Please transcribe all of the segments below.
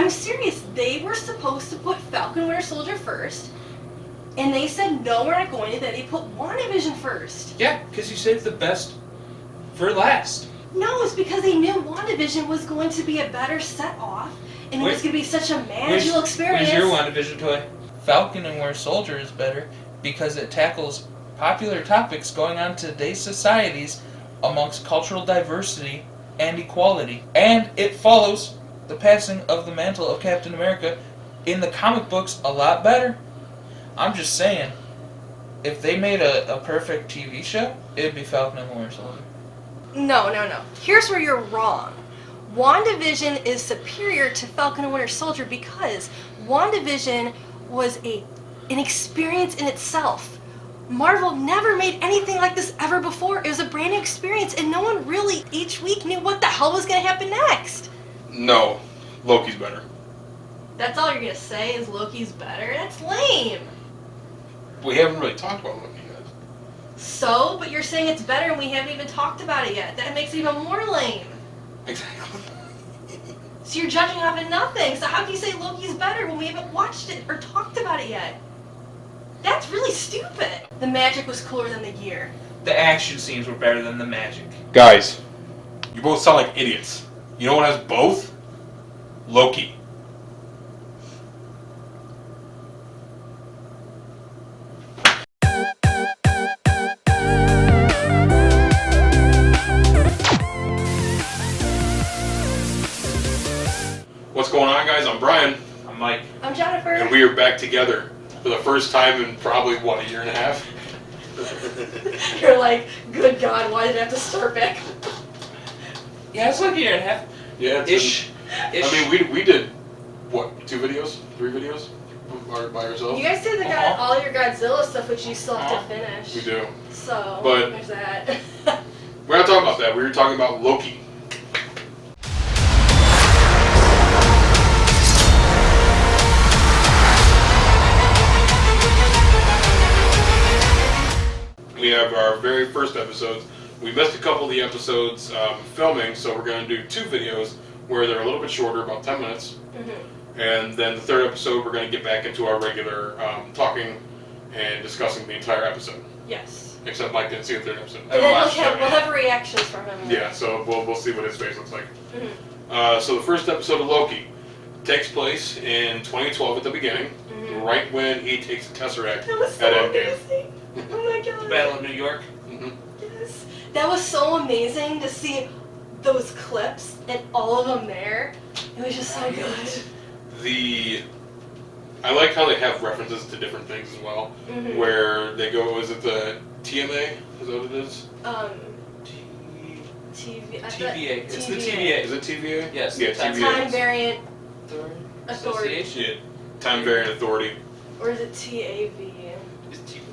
I'm serious. They were supposed to put Falcon Winter Soldier first, and they said, no, we're not going to. Then they put WandaVision first. Yeah, because you saved the best for last. No, it's because they knew WandaVision was going to be a better set-off, and it was going to be such a magical experience. Where's your WandaVision toy? Falcon and Winter Soldier is better because it tackles popular topics going on in today's societies amongst cultural diversity and equality. And it follows the passing of the mantle of Captain America in the comic books a lot better. I'm just saying, if they made a perfect TV show, it'd be Falcon and the Winter Soldier. No. Here's where you're wrong. WandaVision is superior to Falcon and Winter Soldier because WandaVision was an experience in itself. Marvel never made anything like this ever before. It was a brand new experience, and no one really each week knew what the hell was going to happen next. No, Loki's better. That's all you're going to say is Loki's better? That's lame. We haven't really talked about Loki yet. So? But you're saying it's better and we haven't even talked about it yet. That makes it even more lame. Exactly. So you're judging off of nothing. So how can you say Loki's better when we haven't watched it or talked about it yet? That's really stupid. The magic was cooler than the gear. The action scenes were better than the magic. Guys, you both sound like idiots. You know what has both? Loki. What's going on, guys? I'm Brian. I'm Mike. I'm Jennifer. And we are back together for the first time in probably, what, a year and a half? You're like, good God, why did I have to start back? Yeah, it's like a year and a half. Yeah, Ish. I mean, we did, what, 2 videos? 3 videos? By ourselves? You guys did all your Godzilla stuff, which you still have to finish. We do. So, But there's that. we're not talking about that. We were talking about Loki. We have our very first episodes. We missed a couple of the episodes filming, so we're going to do 2 videos where they're a little bit shorter, about 10 minutes. Mm-hmm. And then the 3rd episode, we're going to get back into our regular talking and discussing the entire episode. Yes. Except Mike didn't see the 3rd episode. And then we'll have reactions from him. Yeah, so we'll see what his face looks like. Mm-hmm. So the first episode of Loki takes place in 2012 at the beginning, right when he takes the Tesseract That was so at Endgame. amazing. Oh my God. Battle of New York. Mm-hmm. Yes. That was so amazing to see those clips and all of them there. It was just so good. I like how they have references to different things as well. Where they go, is it the TMA? Is that what it is? TVA. It's the TVA. Is it TVA? Yes. Yeah, Time TVA. Variant Authority. Yeah. Time Variant Authority. Or is it TAV? It's TVA.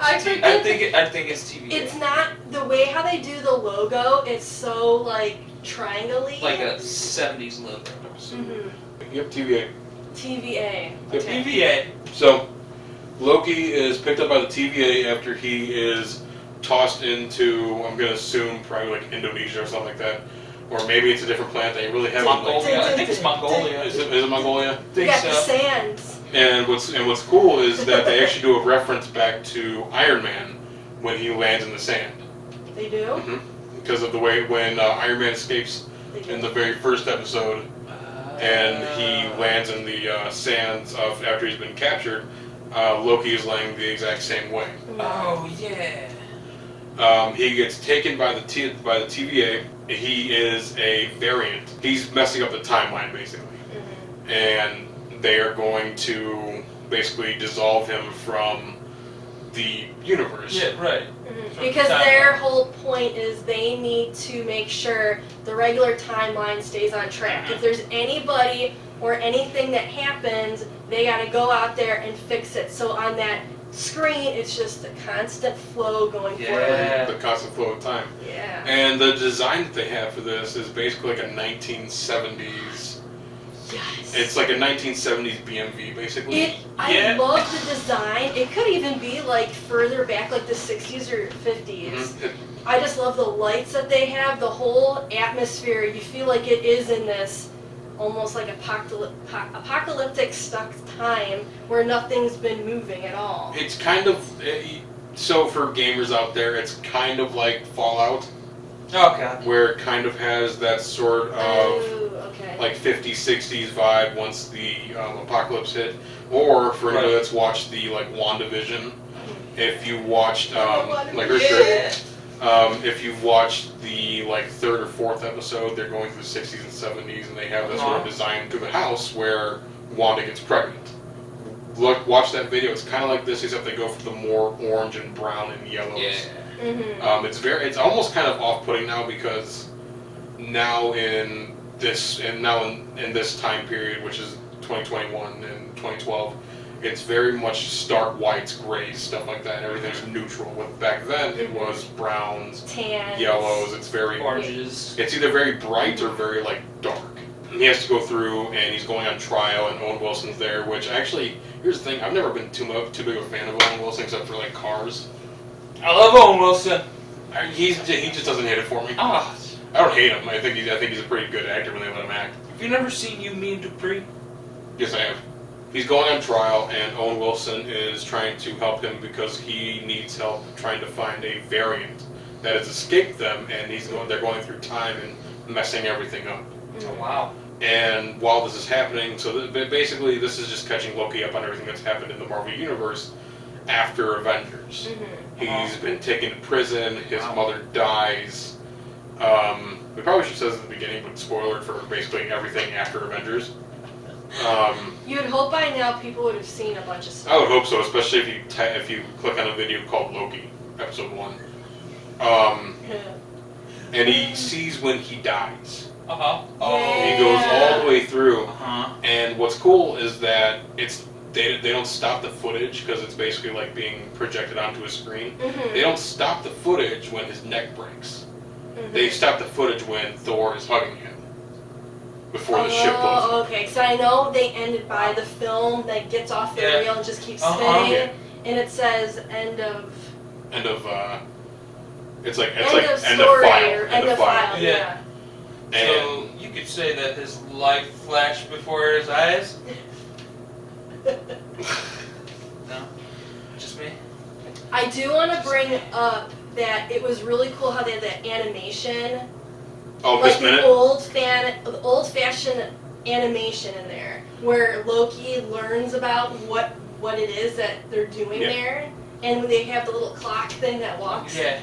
I think it's TVA. It's not the way how they do the logo. It's so like triangle-y. Like a 70s logo. Yep, TVA. TVA. Yep. Okay. TVA. So, Loki is picked up by the TVA after he is tossed into, I'm going to assume, probably like Indonesia or something like that. Or maybe it's a different planet that you really haven't... Mongolia. I think it's Mongolia. Is it Mongolia? You got the sands. And what's cool is that they actually do a reference back to Iron Man when he lands in the sand. They do? Mm-hmm. Because of the way when Iron Man escapes in the very first episode, and he lands in the sands after he's been captured, Loki is laying the exact same way. Oh yeah. He gets taken by the TVA. He is a variant. He's messing up the timeline basically, and they are going to basically dissolve him from the universe. Yeah, right. Because their whole point is they need to make sure the regular timeline stays on track. If there's anybody or anything that happens, they got to go out there and fix it. So on that screen, it's just a constant flow going forward. The constant flow of time. Yeah. And the design that they have for this is basically like a 1970s. Yes. It's like a 1970s BMV, basically. I love the design. It could even be like further back, like the 60s or 50s. Mm-hmm. I just love the lights that they have, the whole atmosphere. You feel like it is in this almost like apocalyptic stuck time where nothing's been moving at all. It's kind of so for gamers out there, it's kind of like Fallout. Okay. Where it kind of has that sort of like 50s, 60s vibe once the apocalypse hit. Or for anybody that's watched the like WandaVision, if you watched if you've watched the like 3rd or 4th episode, they're going through the 60s and 70s, and they have this sort of design to the house where Wanda gets pregnant. Watch that video. It's kind of like this, except they go for the more orange and brown and yellows. Yeah. It's almost kind of off-putting now because now in this time period, which is 2021 and 2012, it's very much stark whites, grays, stuff like that. Everything's neutral. With back then, it was browns, tans, yellows. It's very oranges. It's either very bright or very like dark. He has to go through, and he's going on trial, and Owen Wilson's there. Which actually, here's the thing: I've never been too big of a fan of Owen Wilson, except for like Cars. I love Owen Wilson. He just doesn't hit it for me. Ah. I don't hate him. I think he's a pretty good actor when they let him act. Have you never seen You, Me, and Dupree? Yes, I have. He's going on trial, and Owen Wilson is trying to help him because he needs help trying to find a variant that has escaped them, and they're going through time and messing everything up. Oh, wow. And while this is happening, basically this is just catching Loki up on everything that's happened in the Marvel Universe after Avengers. He's been taken to prison, his mother dies. We probably should have said this at the beginning, but spoiler for basically everything after Avengers. You would hope by now people would have seen a bunch of stuff. I would hope so, especially if you click on a video called Loki, episode 1. And he sees when he dies. Oh. He goes all the way through. And what's cool is that they don't stop the footage because it's basically like being projected onto a screen. They don't stop the footage when his neck breaks. They stop the footage when Thor is hugging him before the ship blows up. Okay, because I know they ended by the film that gets off the reel and just keeps spinning, and it says end of end of file. Yeah. So you could say that his life flashed before his eyes. No, just me. I do want to bring up that it was really cool how they had that animation. Oh, like this minute? The old-fashioned animation in there, where Loki learns about what it is that they're doing there, and they have the little clock thing that walks. Yeah.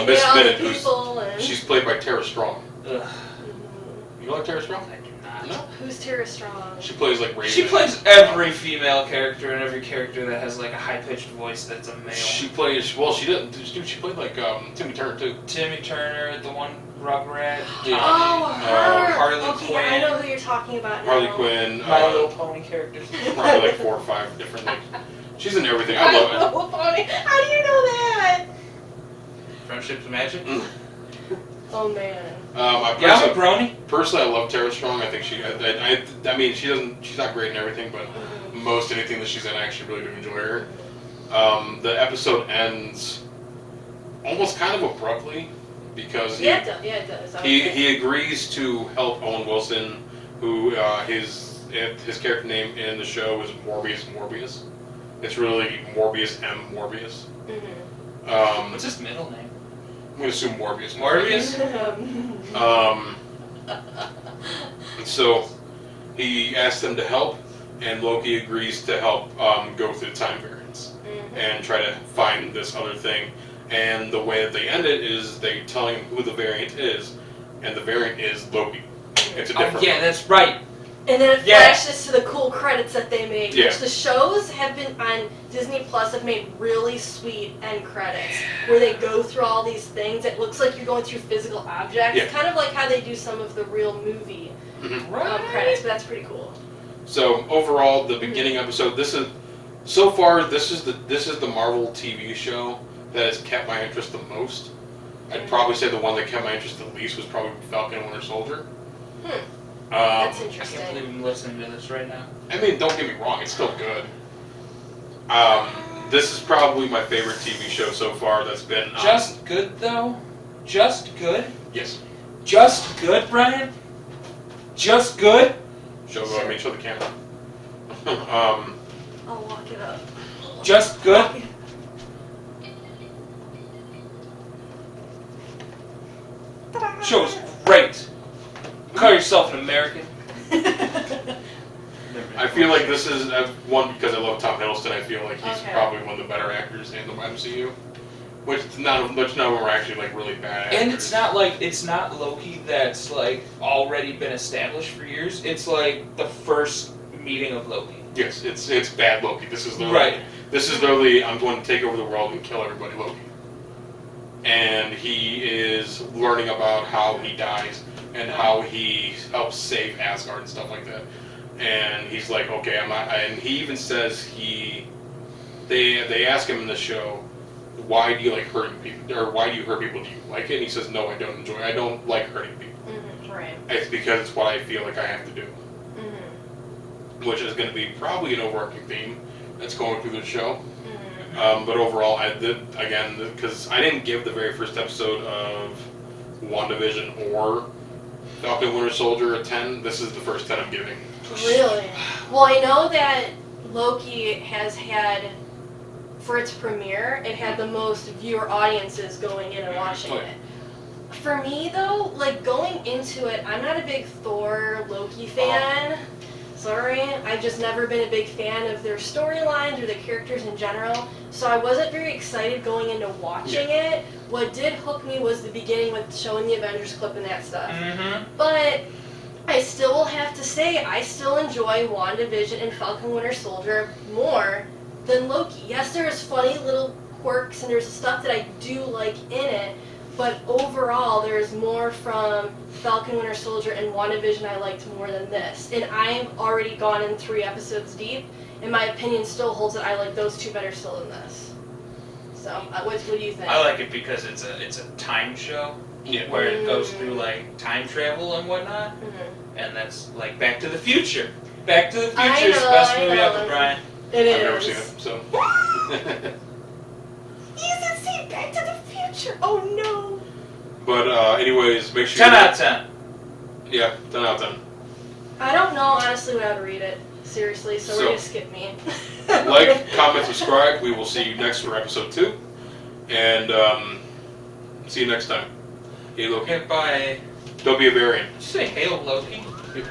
Miss Minute, and she's played by Tara Strong. Ugh. You like Tara Strong? I do not. No. Who's Tara Strong? She plays like Raven. She plays every female character and every character that has like a high-pitched voice that's a male. She plays, well, she didn't, she played like Timmy Turner too. Timmy Turner, the one Rugrat. Her! Harley Okay, Quinn. I know who you're talking about now. Harley Quinn. My Little Pony characters. Probably like 4 or 5 different, like, she's in everything. I love it. Little Pony. How do you know that? Friendship's Magic. Oh man. I'm a brony. Personally, I love Tara Strong. I think I mean, she's not great in everything, but most anything that she's in, I actually really do enjoy her. The episode ends almost kind of abruptly because it does. He agrees to help Owen Wilson, who his character name in the show is Morbius. It's really Morbius M. Morbius. What's his middle name? I'm gonna assume Morbius. So he asks them to help, and Loki agrees to help go through the time variants and try to find this other thing. And the way that they end it is they telling him who the variant is, and the variant is Loki. It's a different one. That's right. And then it flashes to the cool credits that they made, Yeah. which the shows have been on Disney Plus have made really sweet end credits where they go through all these things. It looks like you're going through physical objects, kind of like how they do some of the real movie credits. But that's pretty cool. So overall, the beginning episode. This is the Marvel TV show that has kept my interest the most. I'd probably say the one that kept my interest the least was probably Falcon and Winter Soldier. That's I interesting. can't believe I'm listening to this right now. I mean, don't get me wrong, it's still good. This is probably my favorite TV show so far that's been... Just good, though? Just good? Yes. Just good, Brian? Just good? Show the camera. I'll walk it up. Just good? Walk it- Ta-da! Show's great. Call yourself an American. I feel like this is one because I love Tom Hiddleston. I feel like he's Okay. probably one of the better actors in the MCU. Which none of them are actually like really bad actors. And it's not Loki that's like already been established for years. It's like the first meeting of Loki. Yes, it's bad Loki. This is literally Right. This is literally I'm going to take over the world and kill everybody Loki. And he is learning about how he dies and how he helps save Asgard and stuff like that. And he's like, okay, I'm not. And he even says they ask him in the show, why do you like hurting people, or why do you hurt people? Do you like it? And he says, no, I don't enjoy it. I don't like hurting people. Mm-hmm, right. It's because it's what I feel like I have to do. Mm-hmm. Which is going to be probably an overarching theme that's going through the show. Mm-hmm. But overall, I did, again, because I didn't give the very first episode of WandaVision or Falcon Winter Soldier a 10. This is the first 10 I'm giving. Really? Well, I know that Loki has had, for its premiere, it had the most viewer audiences going in and watching Oh, yeah. it. For me, though, like going into it, I'm not a big Thor Loki fan. Sorry, I've just never been a big fan of their storylines or the characters in general, so I wasn't very excited going into watching it. What did hook me was the beginning with showing the Avengers clip and that stuff. Mm-hmm. But I still will have to say, I still enjoy WandaVision and Falcon Winter Soldier more than Loki. Yes, there's funny little quirks and there's stuff that I do like in it, but overall there's more from Falcon Winter Soldier and WandaVision I liked more than this. And I've already gone in 3 episodes deep, and my opinion still holds that I like those 2 better still than this. So, what do you think? I like it because it's a time show Yeah. where it goes through like time travel and whatnot, Mm-hmm. and that's like Back to the Future. Back to the I Future is the know, best I movie know. ever, Brian. It is. I've never seen it, so. You said see Back to the Future. Oh no. But anyways, make sure 10 out of 10. Yeah, 10 out of 10. I don't know honestly what I'd read it. Seriously, so we're So- gonna skip me. Like, comment, subscribe. We will see you next for episode 2. And see you next time. Hey Loki. Okay, bye. Don't be a variant. Did you say hail Loki? Yeah.